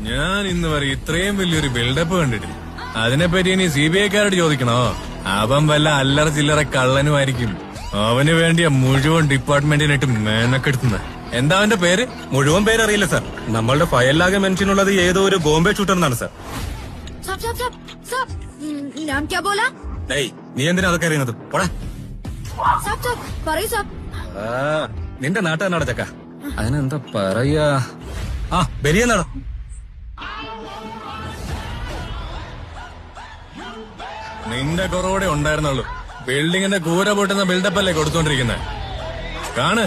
ഞാൻ ഇന്ന് വരെ ഇത്രയും വലിയൊരു ബിൽഡപ്പ് കണ്ടിട്ടില്ല. അതിനെപ്പറ്റി ഇനി CBI-ക്കാരോട് ചോദിക്കണോ? അവൻ വല്ല അല്ലറ ചില്ലറ കള്ളനുമായിരിക്കും. അവന് വേണ്ടിയ മുഴുവൻ ഡിപ്പാർട്ട്മെന്റിനായിട്ട് മേനക്കെടുത്തുന്നത്. എന്താ അവന്റെ പേര്? മുഴുവൻ പേരറിയില്ല സാർ. നമ്മളുടെ ഫയലിലാകെ മെൻഷൻ ഉള്ളത് ഏതോ ഒരു ബോംബെ ഷൂട്ടർ എന്നാണ് സാർ. नाम क्या बोला? നീ എന്തിനാ അതൊക്കെ അറിയുന്നത്? പോടാ. പറയൂ സാബ്. നിന്റെ നാട്ടുകാരനാടാ ചക്ക. അതിനെന്താ പറയാ? ബരിയെന്നാടോ. നിന്റെ കുറവൂടെ ഉണ്ടായിരുന്നുള്ളൂ. ബിൽഡിങ്ങിന്റെ കൂര പൊട്ടുന്ന ബിൽഡപ്പ് അല്ലേ കൊടുത്തോണ്ടിരിക്കുന്നത്. കാണ്,